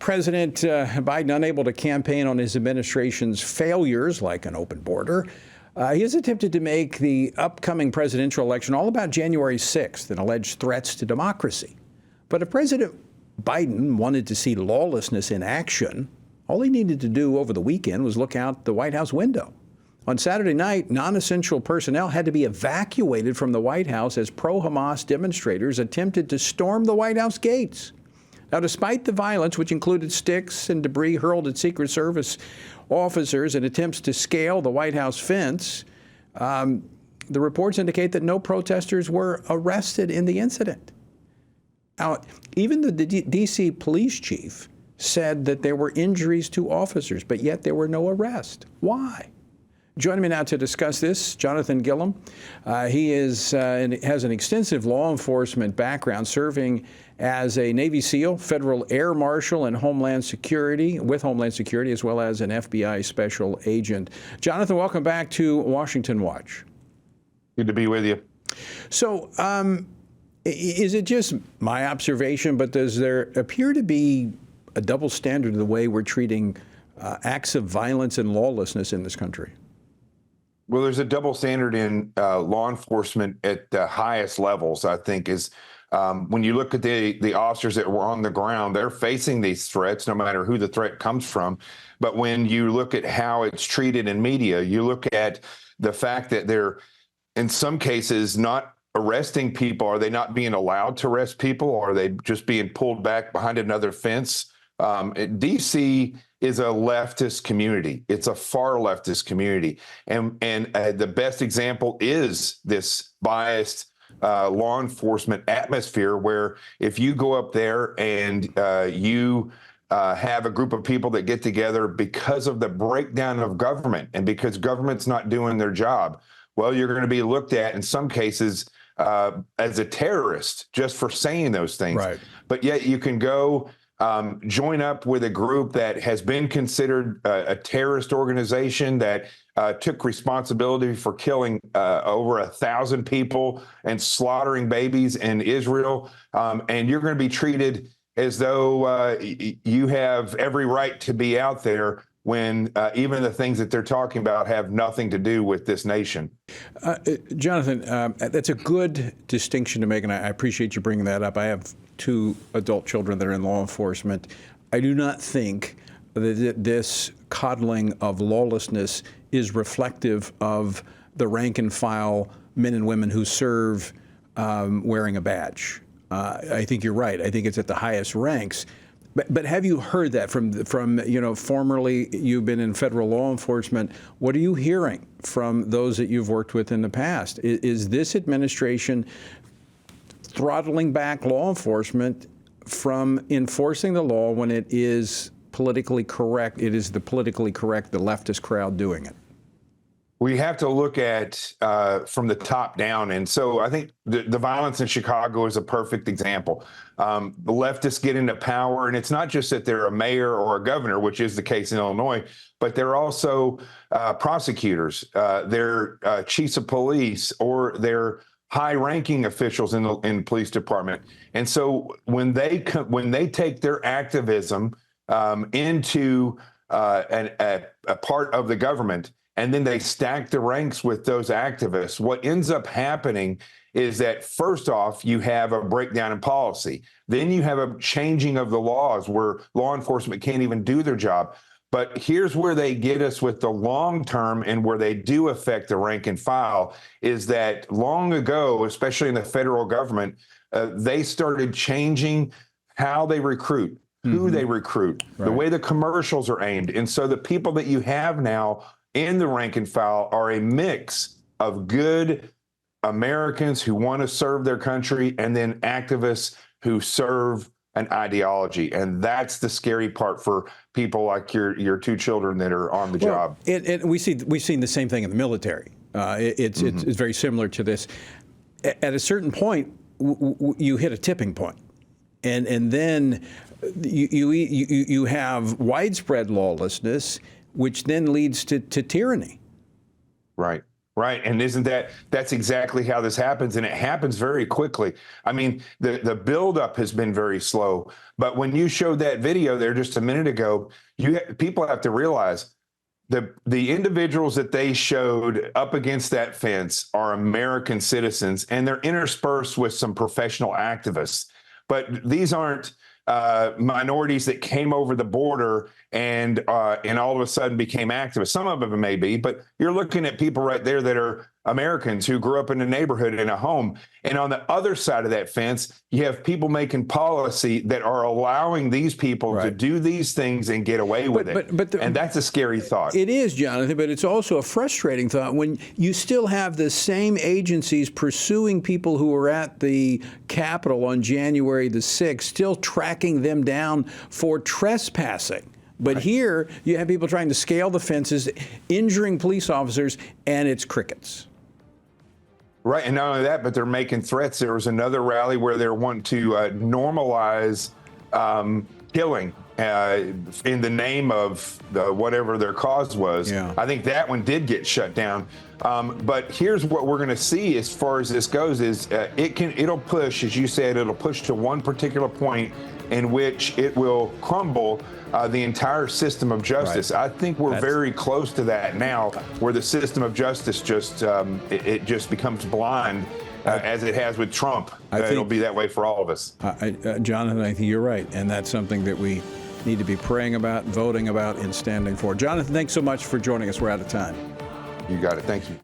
President Biden unable to campaign on his administration's failures, like an open border. He has attempted to make the upcoming presidential election all about January 6th and alleged threats to democracy. But if President Biden wanted to see lawlessness in action, all he needed to do over the weekend was look out the White House window. On Saturday night, non-essential personnel had to be evacuated from the White House as pro-Hamas demonstrators attempted to storm the White House gates. Now, despite the violence, which included sticks and debris hurled at Secret Service officers and attempts to scale the White House fence, the reports indicate that no protesters were arrested in the incident. Now, even the D.C. police chief said that there were injuries to officers, but yet there were no arrests. Why? Joining me now to discuss this, Jonathan Gilliam. He has an extensive law enforcement background, serving as a Navy SEAL, Federal Air Marshal, and Homeland Security, as well as an FBI special agent. Jonathan, welcome back to Washington Watch. Good to be with you. So, is it just my observation, but does there appear to be a double standard in the way we're treating acts of violence and lawlessness in this country? Well, there's a double standard in law enforcement at the highest levels, I think, is when you look at the officers that were on the ground, they're facing these threats, no matter who the threat comes from. But when you look at how it's treated in media, you look at the fact that they're, in some cases, not arresting people. Are they not being allowed to arrest people? Or are they just being pulled back behind another fence? D.C. is a leftist community. It's a far leftist community. And the best example is this biased law enforcement atmosphere, where if you go up there and you have a group of people that get together because of the breakdown of government and because government's not doing their job, well, you're going to be looked at in some cases as a terrorist just for saying those things. Right. But yet you can go join up with a group that has been considered a terrorist organization that took responsibility for killing over 1,000 people and slaughtering babies in Israel. And you're going to be treated as though you have every right to be out there when even the things that they're talking about have nothing to do with this nation. Jonathan, that's a good distinction to make, and I appreciate you bringing that up. I have 2 adult children that are in law enforcement. I do not think that this coddling of lawlessness is reflective of the rank and file men and women who serve wearing a badge. I think you're right. I think it's at the highest ranks. But have you heard that from formerly you've been in federal law enforcement? What are you hearing from those that you've worked with in the past? Is this administration throttling back law enforcement from enforcing the law when it is politically correct? It is the politically correct, the leftist crowd doing it. We have to look at from the top down. And so I think the violence in Chicago is a perfect example. The leftists get into power, and it's not just that they're a mayor or a governor, which is the case in Illinois, but they're also prosecutors, they're chiefs of police, or they're high-ranking officials in the police department. And so when they take their activism into a part of the government, and then they stack the ranks with those activists, what ends up happening is that, first off, you have a breakdown in policy. Then you have a changing of the laws where law enforcement can't even do their job. But here's where they get us with the long term, and where they do affect the rank and file, is that long ago, especially in the federal government, they started changing how they recruit, who they recruit, the way the commercials are aimed. And so the people that you have now in the rank and file are a mix of good Americans who want to serve their country, and then activists who serve an ideology. And that's the scary part for people like your 2 children that are on the job. We've seen the same thing in the military. It's very similar to this. At a certain point, you hit a tipping point, and then you have widespread lawlessness, which then leads to tyranny. Right. Right. And that's exactly how this happens. And it happens very quickly. I mean, the buildup has been very slow. But when you showed that video there just a minute ago, people have to realize the individuals that they showed up against that fence are American citizens, and they're interspersed with some professional activists. But these aren't minorities that came over the border and all of a sudden became activists. Some of them may be, but you're looking at people right there that are Americans who grew up in a neighborhood, in a home. And on the other side of that fence, you have people making policy that are allowing these people to do these things and get away with it. And that's a scary thought. It is, Jonathan, but it's also a frustrating thought when you still have the same agencies pursuing people who were at the Capitol on January the 6th, still tracking them down for trespassing. But here you have people trying to scale the fences, injuring police officers, and it's crickets. Right, and not only that, but they're making threats. There was another rally where they're wanting to normalize killing in the name of whatever their cause was. Yeah. I think that one did get shut down. But here's what we're going to see as far as this goes: is it'll push, as you said, it'll push to one particular point in which it will crumble the entire system of justice. I think we're very close to that now, where the system of justice just it just becomes blind, as it has with Trump. It'll be that way for all of us. Jonathan, I think you're right, and that's something that we need to be praying about, voting about, and standing for. Jonathan, thanks so much for joining us. We're out of time. You got it. Thank you.